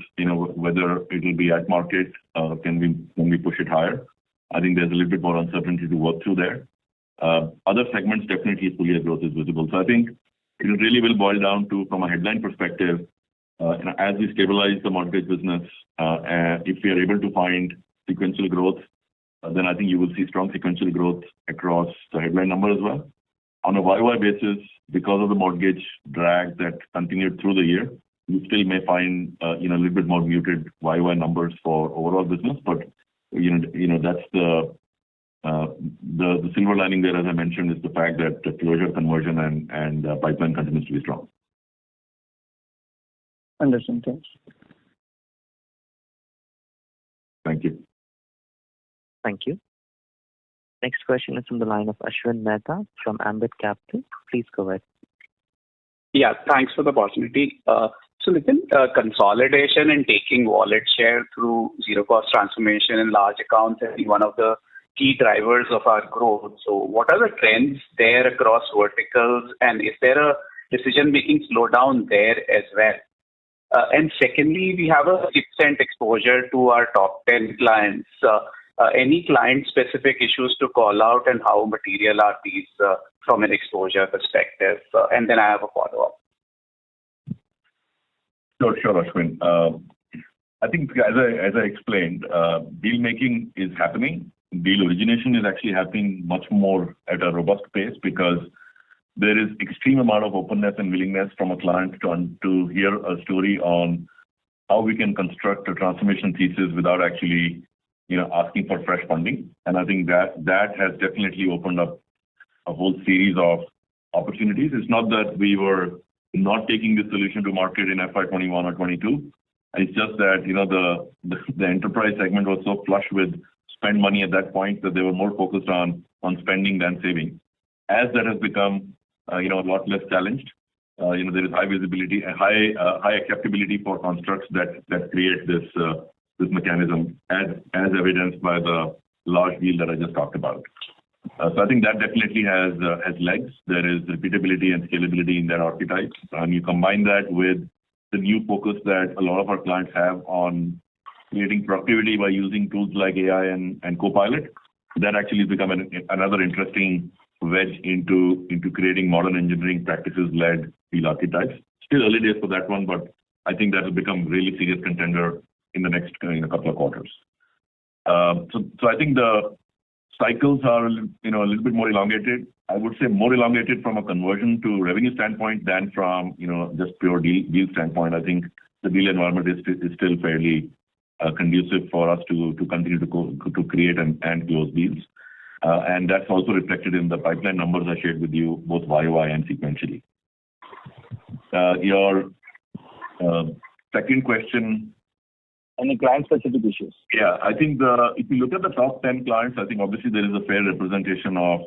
whether it will be at market, can we push it higher? I think there's a little bit more uncertainty to work through there. Other segments, definitely full year growth is visible. So I think it really will boil down to, from a headline perspective, as we stabilize the mortgage business, if we are able to find sequential growth, then I think you will see strong sequential growth across the headline number as well. On a YY basis, because of the mortgage drag that continued through the year, you still may find a little bit more muted YY numbers for overall business, but that's the silver lining there, as I mentioned, is the fact that the closure, conversion, and pipeline continues to be strong. Understand. Thanks. Thank you. Thank you. Next question is from the line of Ashwin Mehta from Ambit Capital. Please go ahead. Yeah, thanks for the opportunity. So within consolidation and taking wallet share through zero-cost transformation and large accounts has been one of the key drivers of our growth. So what are the trends there across verticals, and is there a decision-making slowdown there as well? And secondly, we have a 6% exposure to our top 10 clients. Any client-specific issues to call out, and how material are these from an exposure perspective? And then I have a follow-up. Sure, Ashwin. I think as I explained, deal making is happening. Deal origination is actually happening much more at a robust pace because there is extreme amount of openness and willingness from a client to hear a story on how we can construct a transformation thesis without actually asking for fresh funding. And I think that has definitely opened up a whole series of opportunities. It's not that we were not taking this solution to market in FY21 or 22. It's just that the enterprise segment was so flush with spend money at that point that they were more focused on spending than saving. As that has become a lot less challenged, there is high visibility and high acceptability for constructs that create this mechanism, as evidenced by the large deal that I just talked about. So I think that definitely has legs. There is repeatability and scalability in their archetypes. And you combine that with the new focus that a lot of our clients have on creating productivity by using tools like AI and Copilot, that actually has become another interesting wedge into creating modern engineering practices-led deal archetypes. Still early days for that one, but I think that will become really serious contender in the next couple of quarters. So I think the cycles are a little bit more elongated. I would say more elongated from a conversion to revenue standpoint than from just pure deal standpoint. I think the deal environment is still fairly conducive for us to continue to create and close deals. And that's also reflected in the pipeline numbers I shared with you, both YY and sequentially. Your second question. Any client-specific issues? Yeah, I think if you look at the top 10 clients, I think obviously there is a fair representation of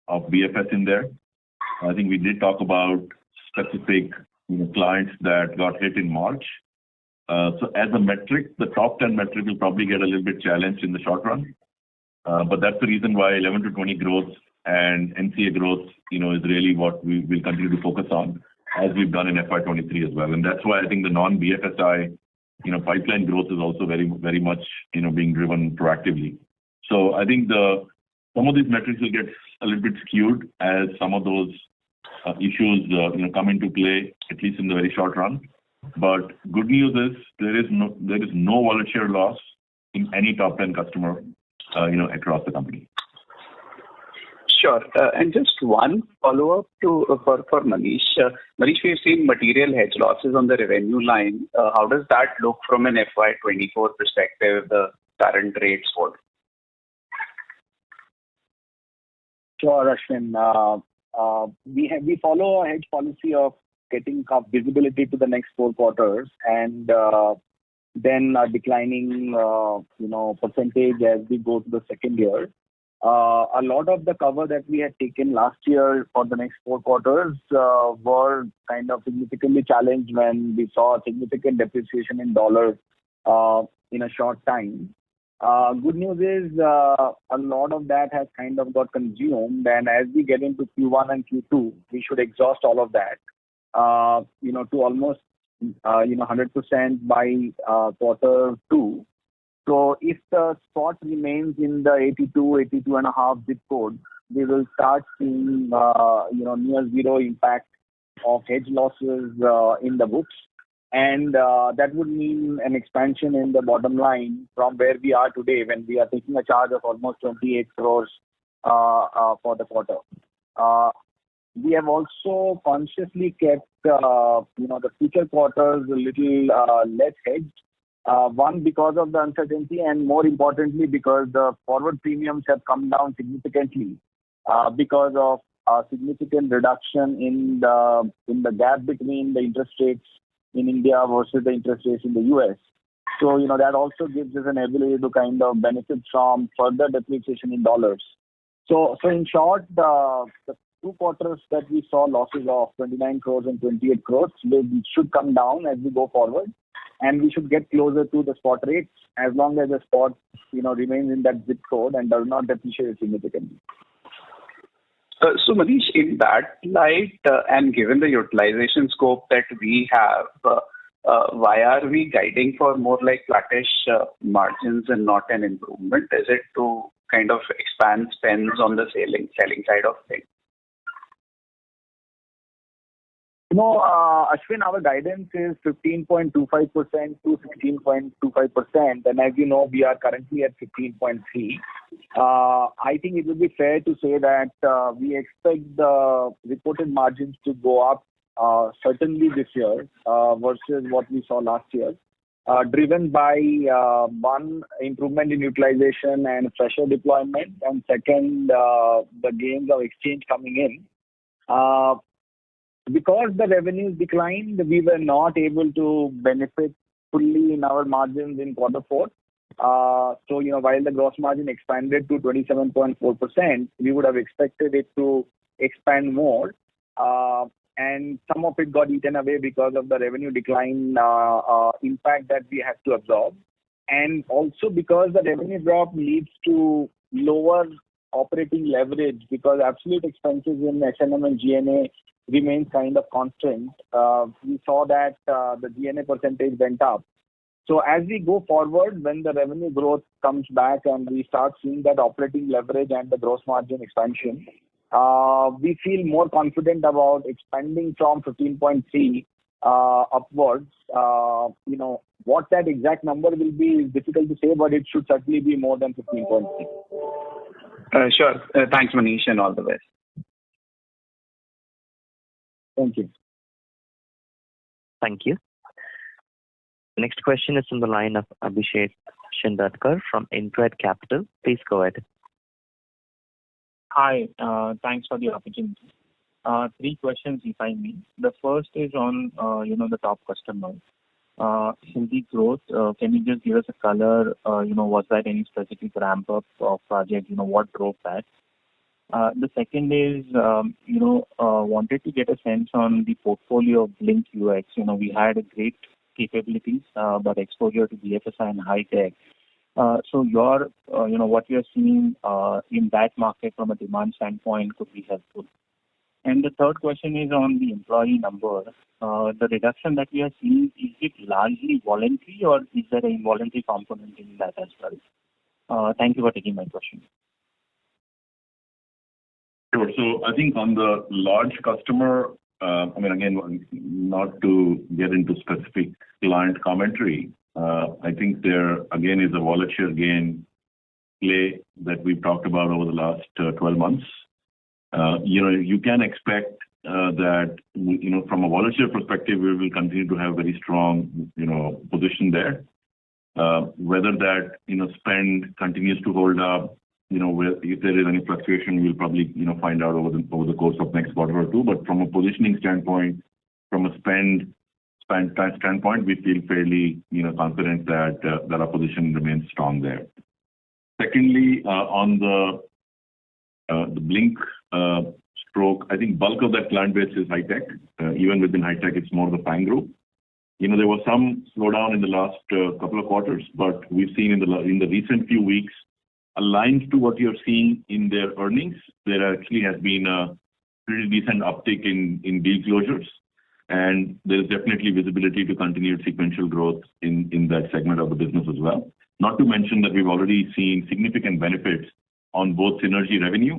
BFS in there. I think we did talk about specific clients that got hit in March. So as a metric, the top 10 metric will probably get a little bit challenged in the short run. But that's the reason why 11 to 20 growth and NCA growth, is really what we will continue to focus on, as we've done in FY23 as well. And that's why I think the non-BFSI, pipeline growth is also very, very much, being driven proactively. So I think some of these metrics will get a little bit skewed as some of those issues come into play, at least in the very short run. But good news is there is no wallet share loss in any top 10 customer across the company. Sure. And just one follow-up for Manish. Manish, we've seen material hedge losses on the revenue line. How does that look from an FY24 perspective, the current rates for? Sure, Ashwin. We follow a hedge policy of getting visibility to the next 4 quarters and then a declining percentage as we go to the second year. A lot of the cover that we had taken last year for the next 4 quarters were kind of significantly challenged when we saw a significant depreciation in dollars in a short time. Good news is a lot of that has kind of got consumed, and as we get into Q1 and Q2, we should exhaust all of that, to almost 100% by quarter 2. So if the spot remains in the 82.5 zip code, we will start seeing near zero impact of hedge losses in the books. And that would mean an expansion in the bottom line from where we are today when we are taking a charge of almost 28 crores for the quarter. We have also consciously kept the future quarters a little less hedged. One, because of the uncertainty, and more importantly, because the forward premiums have come down significantly because of a significant reduction in the gap between the interest rates in India versus the interest rates in the US. So, that also gives us an ability to kind of benefit from further depreciation in dollars. So in short, the 2 quarters that we saw losses of 29 crores and 28 crores, they should come down as we go forward. And we should get closer to the spot rates as long as the spot, remains in that zip code and does not depreciate significantly. So Manish, in that light, and given the utilization scope that we have, why are we guiding for more like flattish margins and not an improvement? Is it to kind of expand spends on the selling side of things? No, Ashwin, our guidance is 15.25% to 16.25%. And as you know, we are currently at 15.3. I think it would be fair to say that we expect the reported margins to go up certainly this year versus what we saw last year, driven by one, improvement in utilization and fresher deployment, and second, the gains of exchange coming in. Because the revenues declined, we were not able to benefit fully in our margins in quarter 4. So, while the gross margin expanded to 27.4%, we would have expected it to expand more. And some of it got eaten away because of the revenue decline impact that we had to absorb. And also because the revenue drop leads to lower operating leverage because absolute expenses in S&M and G&A remains kind of constant. We saw that the G&A percentage went up. So as we go forward, when the revenue growth comes back and we start seeing that operating leverage and the gross margin expansion, we feel more confident about expanding from 15.3 upwards. What that exact number will be is difficult to say, but it should certainly be more than 15.3. Sure. Thanks, Manish, and all the best. Thank you. Thank you. Next question is from the line of Abhishek Shindadkar from InCred Capital. Please go ahead. Hi, thanks for the opportunity. 3 questions, if I may. The first is on, the top customer. Healthy growth. Can you just give us a color? Was that any specific ramp up of project? What drove that? The second is, wanted to get a sense on the portfolio of Blink UX. We had a great capabilities, but exposure to BFSI and high tech. So your, what you're seeing in that market from a demand standpoint could be helpful. And the third question is on the employee number. The reduction that we are seeing, is it largely voluntary or is there an involuntary component in that as well? Thank you for taking my question. Sure. So I think on the large customer, again, not to get into specific client commentary, I think there again is a wallet share gain play that we've talked about over the last 12 months. You can expect that, from a wallet share perspective, we will continue to have very strong, position there. Whether that, spend continues to hold up, if there is any fluctuation, we'll probably, find out over the course of next quarter or two. But from a positioning standpoint, from a spend standpoint, we feel fairly, confident that our position remains strong there. Secondly, on the Blink stroke, I think bulk of that client base is high tech. Even within high tech, it's more the FANG group. There was some slowdown in the last couple of quarters, but we've seen in the recent few weeks, aligned to what you're seeing in their earnings, there actually has been a pretty decent uptick in deal closures, and there is definitely visibility to continued sequential growth in that segment of the business as well. Not to mention that we've already seen significant benefits on both synergy revenue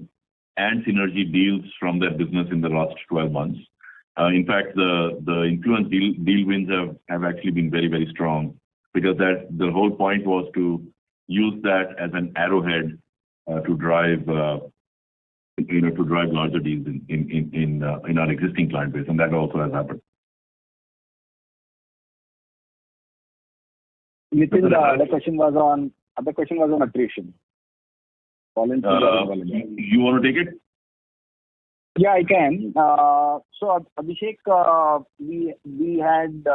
and synergy deals from that business in the last 12 months. In fact, the influence deal wins have actually been very, very strong, because the whole point was to use that as an arrowhead to drive larger deals in our existing client base, and that also has happened. Nitin, the other question was on attrition. You want to take it? Yeah, I can. So Abhishek, we had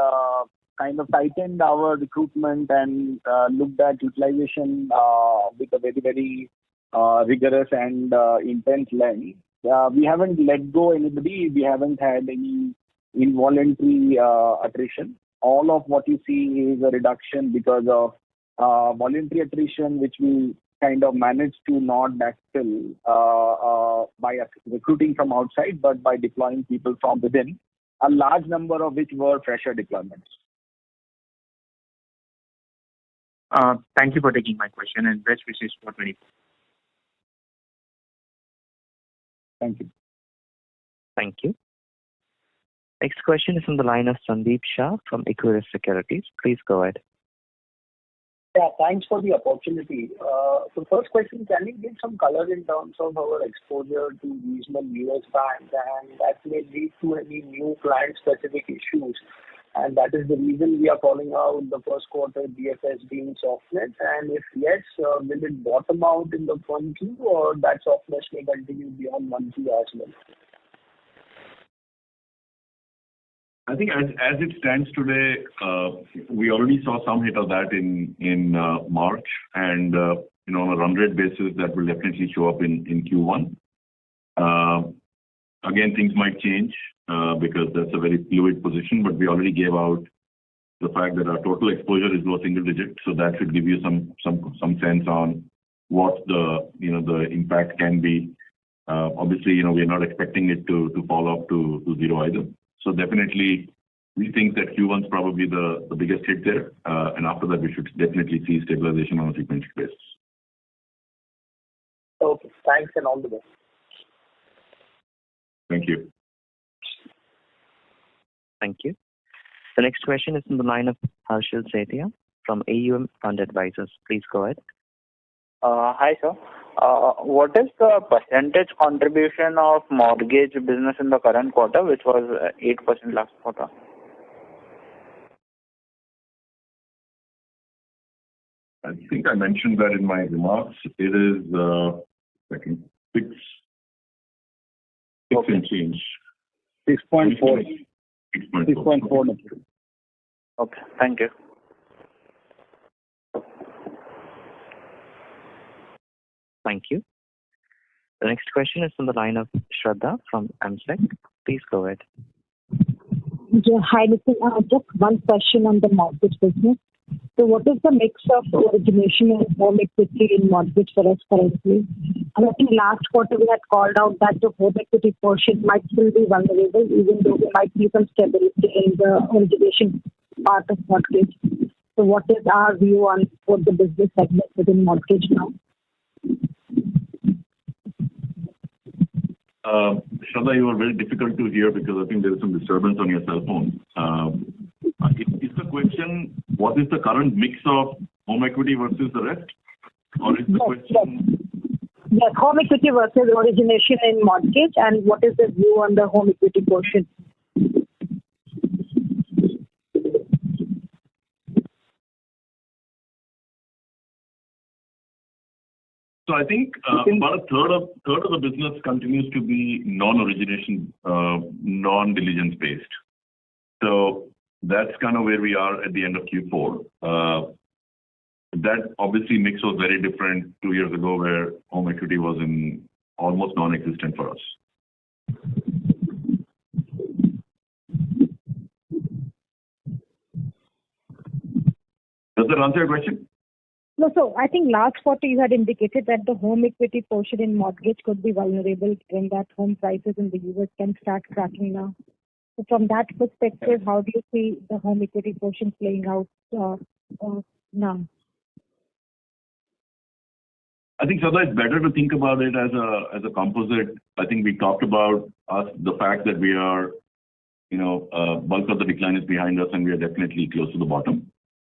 kind of tightened our recruitment and looked at utilization with a very, very rigorous and intense lens. We haven't let go anybody. We haven't had any involuntary attrition. All of what you see is a reduction because of voluntary attrition, which we kind of managed to not backfill by recruiting from outside, but by deploying people from within, a large number of which were fresher deployments. Thank you for taking my question, and best wishes for 2024. Thank you. Thank you. Next question is from the line of Sandeep Shah from Equirus Securities. Please go ahead. Yeah, thanks for the opportunity. So first question, can you give some color in terms of our exposure to regional US banks, and that may lead to any new client-specific issues? And that is the reason we are calling out the first quarter BFS being softness. And if yes, will it bottom out in the 1Q, or that softness may continue beyond 1Q as well? I think as it stands today, we already saw some hit of that in March, and on a run rate basis, that will definitely show up in Q1. Again, things might change because that's a very fluid position, but we already gave out the fact that our total exposure is low single digit, so that should give you some sense on what the impact can be. Obviously, we're not expecting it to fall off to zero either. So definitely, we think that Q1 is probably the biggest hit there, and after that, we should definitely see stabilization on a sequential basis. Okay, thanks and all the best. Thank you. Thank you. The next question is from the line of Harshil Sethia from AUM Fund Advisors. Please go ahead. Hi, sir. What is the percentage contribution of mortgage business in the current quarter, which was 8% last quarter? I think I mentioned that in my remarks. It is six and change. 6.4. 6.4. Okay, thank you. Thank you. The next question is from the line of Shraddha from AMSEC. Please go ahead. Yeah, hi, listen, just one question on the mortgage business. So what is the mix of origination and home equity in mortgage for us currently? And I think last quarter we had called out that the home equity portion might still be vulnerable, even though there might be some stability in the origination part of mortgage. So what is our view on what the business segment within mortgage now? Shraddha, you are very difficult to hear because I think there is some disturbance on your cell phone. Is the question, what is the current mix of home equity versus the rest? Or is the question... Yes, home equity versus origination in mortgage, and what is the view on the home equity portion? So I think about a third of the business continues to be non-origination, non-diligence based. So that's kind of where we are at the end of Q4. That obviously mix was very different 2 years ago, where home equity was in almost non-existent for us. Does that answer your question? No, so I think last quarter you had indicated that the home equity portion in mortgage could be vulnerable when that home prices in the US can start cracking now. So from that perspective, how do you see the home equity portion playing out now? I think, Shraddha, it's better to think about it as a composite. I think we talked about the fact that we are, bulk of the decline is behind us and we are definitely close to the bottom.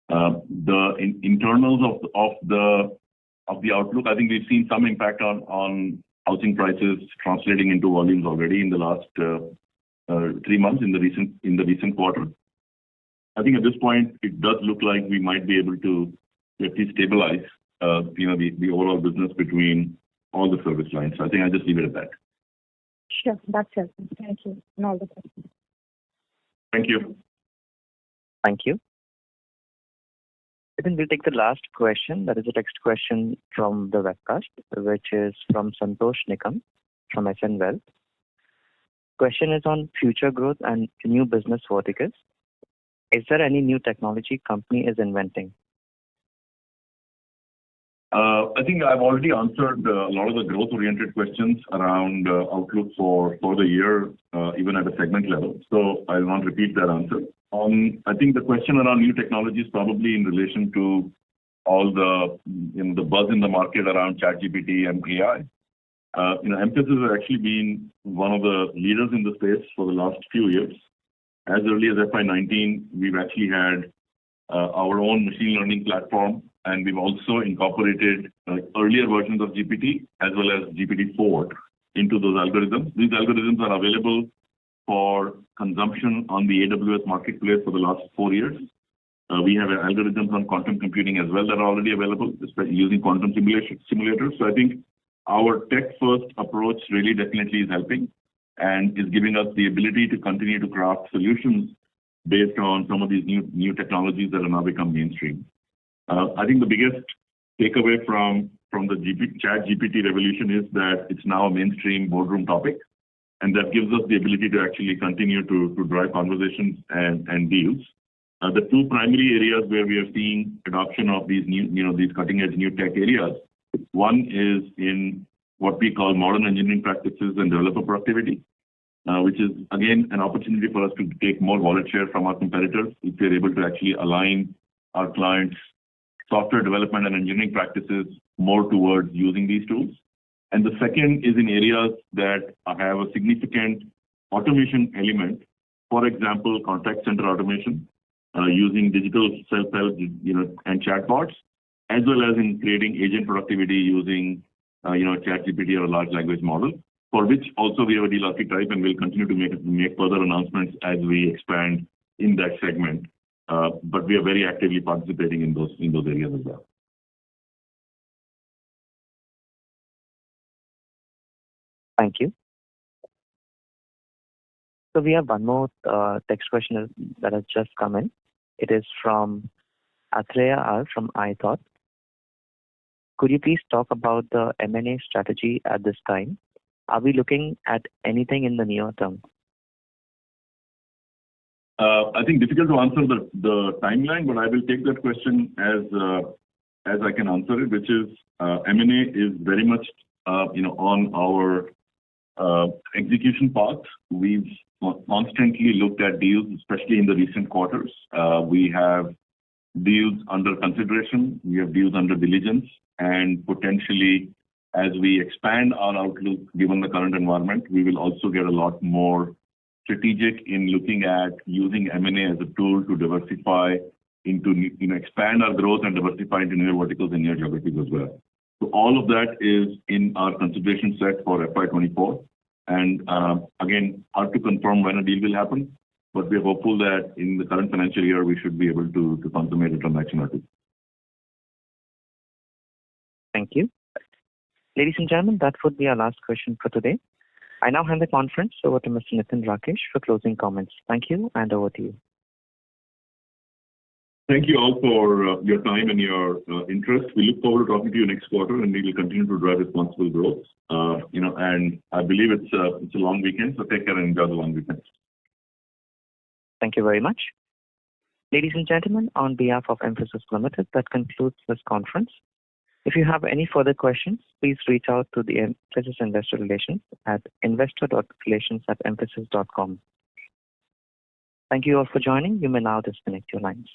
The internals of the outlook, I think we've seen some impact on housing prices translating into volumes already in the last 3 months in the recent quarter. I think at this point it does look like we might be able to at least stabilize the overall business between all the service lines. So I think I'll just leave it at that. Sure, that's helpful. Thank you, and all the best. Thank you. Thank you. Then we'll take the last question. That is the text question from the webcast, which is from Santosh Nikam from SN Wealth. Question is on future growth and new business verticals. Is there any new technology company is inventing? I think I've already answered a lot of the growth-oriented questions around outlook for the year, even at a segment level. So I will not repeat that answer. I think the question around new technology is probably in relation to all the buzz in the market around ChatGPT and AI. MphasiS has actually been one of the leaders in the space for the last few years. As early as FY19, we've actually had our own machine learning platform, and we've also incorporated earlier versions of GPT as well as GPT-4 into those algorithms. These algorithms are available for consumption on the AWS marketplace for the last 4 years. We have algorithms on quantum computing as well that are already available, especially using quantum simulators. So I think our tech-first approach really definitely is helping and is giving us the ability to continue to craft solutions based on some of these new technologies that have now become mainstream. I think the biggest takeaway from the ChatGPT revolution is that it's now a mainstream boardroom topic, and that gives us the ability to actually continue to drive conversations and deals. The two primary areas where we are seeing adoption of these these cutting-edge new tech areas, one is in what we call modern engineering practices and developer productivity, which is again an opportunity for us to take more wallet share from our competitors if we're able to actually align our clients' software development and engineering practices more towards using these tools. And the second is in areas that have a significant automation element. For example, contact center automation, using digital self-help, and chatbots, as well as in creating agent productivity using, ChatGPT or a large language model, for which also we have a deal archetype and will continue to make further announcements as we expand in that segment. But we are very actively participating in those areas as well. Thank you. So we have one more text question that has just come in. It is from Atreya R from iThought. Could you please talk about the M&A strategy at this time? Are we looking at anything in the near term? I think difficult to answer the timeline, but I will take that question as I can answer it, which is M&A is very much on our execution path. We've constantly looked at deals, especially in the recent quarters. We have deals under consideration, we have deals under diligence, and potentially as we expand our outlook, given the current environment, we will also get a lot more strategic in looking at using M&A as a tool to diversify into, expand our growth and diversify into new verticals and new geographies as well. So all of that is in our consideration set for FY24. And again, hard to confirm when a deal will happen, but we're hopeful that in the current financial year, we should be able to consummate a transaction or two. Thank you. Ladies and gentlemen, that would be our last question for today. I now hand the conference over to Mr. Nitin Rakesh for closing comments. Thank you, and over to you. Thank you all for your time and your interest. We look forward to talking to you next quarter, and we will continue to drive responsible growth. And I believe it's a long weekend, so take care and enjoy the long weekend. Thank you very much. Ladies and gentlemen, on behalf of MphasiS Limited, that concludes this conference. If you have any further questions, please reach out to the MphasiS Investor Relations at investor.relations@mphasis.com. Thank you all for joining. You may now disconnect your lines.